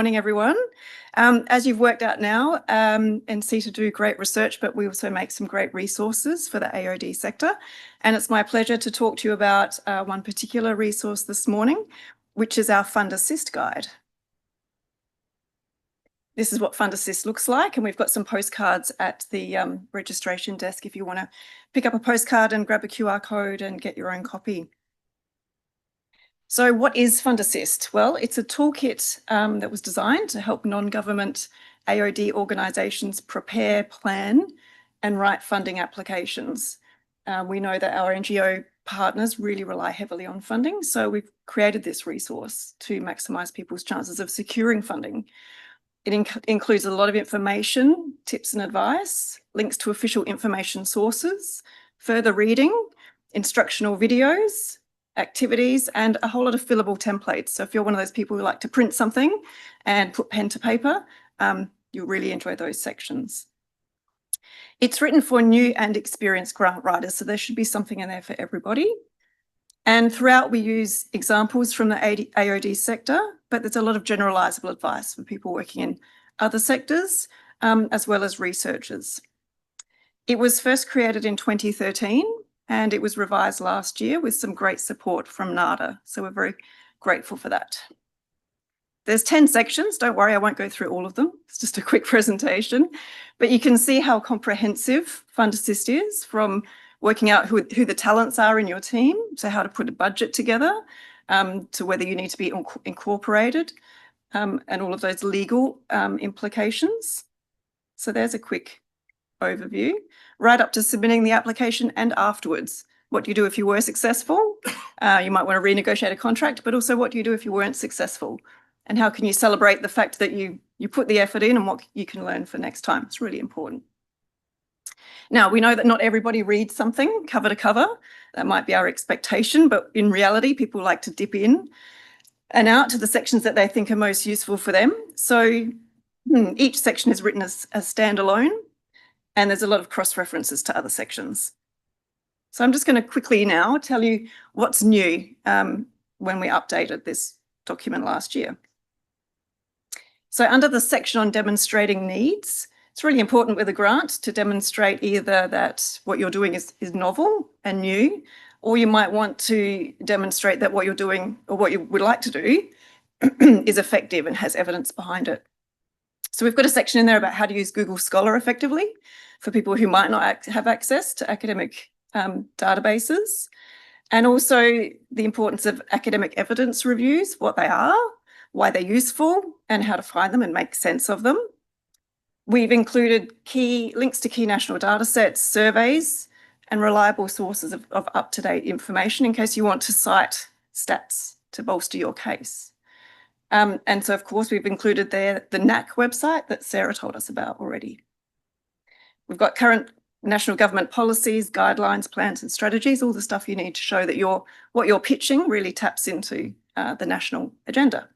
Morning, everyone. As you've worked out now, NCTA do great research, but we also make some great resources for the AOD sector. And it's my pleasure to talk to you about one particular resource this morning, which is our FundAssist guide. This is what FundAssist looks like, and we've got some postcards at the registration desk if you want to pick up a postcard and grab a QR code and get your own copy. So what is FundAssist? Well, it's a toolkit that was designed to help non-government AOD organisations prepare, plan and write funding applications. We know that our NGO partners really rely heavily on funding, so we've created this resource to maximise people's chances of securing funding. It includes a lot of information, tips and advice, links to official information sources, further reading, instructional videos, activities, and a whole lot of fillable templates. So if you're one of those people who like to print something and put pen to paper, you'll really enjoy those sections. It's written for new and experienced grant writers, so there should be something in there for everybody. And throughout we use examples from the AOD sector, but there's a lot of generalisable advice for people working in other sectors, as well as researchers. It was first created in 2013, and it was revised last year with some great support from NADA. So we're very grateful for that. There's 10 sections. Don't worry, I won't go through all of them. It's just a quick presentation. But you can see how comprehensive FundAssist is, from working out who the talents are in your team, so how to put a budget together, to whether you need to be incorporated, and all of those legal implications. So there's a quick overview, right up to submitting the application and afterwards. What do you do if you were successful? You might want to renegotiate a contract, but also what do you do if you weren't successful? And how can you celebrate the fact that you put the effort in and what you can learn for next time? It's really important. Now, we know that not everybody reads something cover to cover. That might be our expectation, but in reality, people like to dip in and out to the sections that they think are most useful for them. So each section is written as standalone, and there's a lot of cross-references to other sections. So I'm just going to quickly now tell you what's new when we updated this document last year. So under the section on demonstrating needs, it's really important with a grant to demonstrate either that what you're doing is novel and new, or you might want to demonstrate that what you're doing or what you would like to do is effective and has evidence behind it. So we've got a section in there about how to use Google Scholar effectively for people who might not have access to academic databases, and also the importance of academic evidence reviews, what they are, why they're useful, and how to find them and make sense of them. We've included links to key national data sets, surveys, and reliable sources of up-to-date information in case you want to cite stats to bolster your case. And so, of course, we've included there the NAC website that Sarah told us about already. We've got current national government policies, guidelines, plans and strategies, all the stuff you need to show that what you're pitching really taps into the national agenda.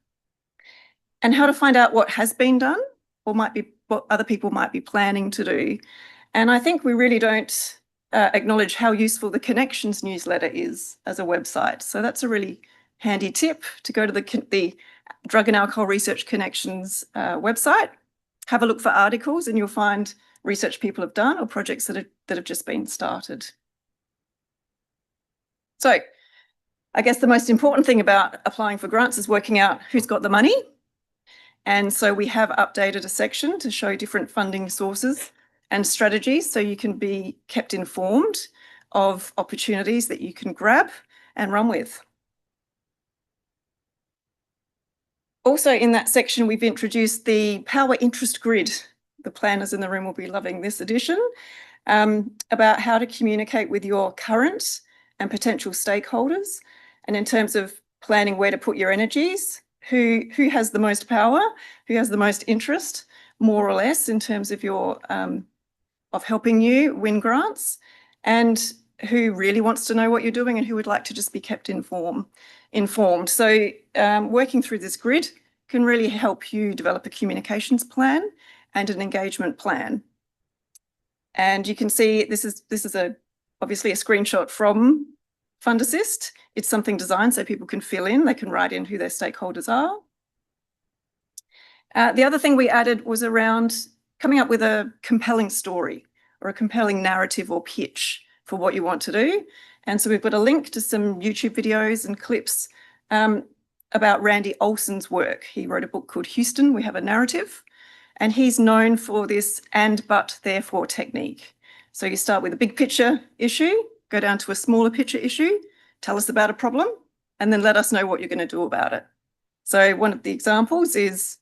And how to find out what has been done or might be what other people might be planning to do. And I think we really don't acknowledge how useful the Connections newsletter is as a website. So that's a really handy tip to go to the Drug and Alcohol Research Connections website, have a look for articles, and you'll find research people have done or projects that have just been started. So I guess the most important thing about applying for grants is working out who's got the money. And so we have updated a section to show different funding sources and strategies so you can be kept informed of opportunities that you can grab and run with. Also in that section, we've introduced the Power Interest Grid. The planners in the room will be loving this edition, about how to communicate with your current and potential stakeholders, and in terms of planning where to put your energies, who has the most power, who has the most interest, more or less, in terms of your of helping you win grants, and who really wants to know what you're doing and who would like to just be kept informed. So working through this grid can really help you develop a communications plan and an engagement plan. And you can see this is obviously a screenshot from FundAssist. It's something designed so people can fill in, they can write in who their stakeholders are. The other thing we added was around coming up with a compelling story or a compelling narrative or pitch for what you want to do. And so we've got a link to some YouTube videos and clips about Randy Olson's work. He wrote a book called Houston, We Have a Narrative, and he's known for this and but therefore technique. So you start with a big picture issue, go down to a smaller picture issue, tell us about a problem, and then let us know what you're going to do about it. So one of the examples is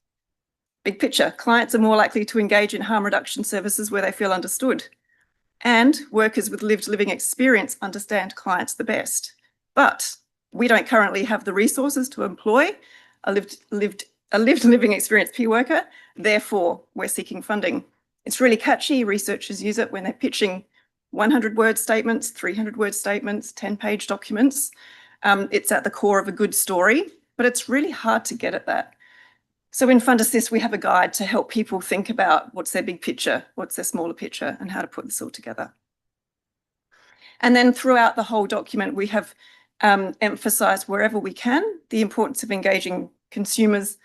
big picture. Clients are more likely to engage in harm reduction services where they feel understood. And workers with lived living experience understand clients the best. But we don't currently have the resources to employ a lived living experience peer worker. Therefore, we're seeking funding. It's really catchy. Researchers use it when they're pitching 100-word statements, 300-word statements, 10-page documents. It's at the core of a good story, but it's really hard to get at that. So in FundAssist, we have a guide to help people think about what's their big picture, what's their smaller picture, and how to put this all together. And then throughout the whole document, we have emphasised wherever we can the importance of engaging consumers,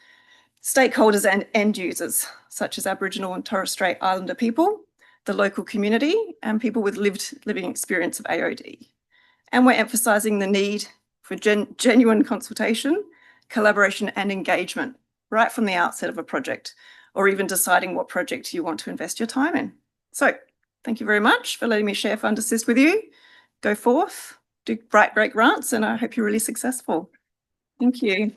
stakeholders and end users, such as Aboriginal and Torres Strait Islander people, the local community, and people with lived living experience of AOD. And we're emphasising the need for genuine consultation, collaboration and engagement right from the outset of a project, or even deciding what project you want to invest your time in. So thank you very much for letting me share FundAssist with you. Go forth, write great grants, and I hope you're really successful. Thank you.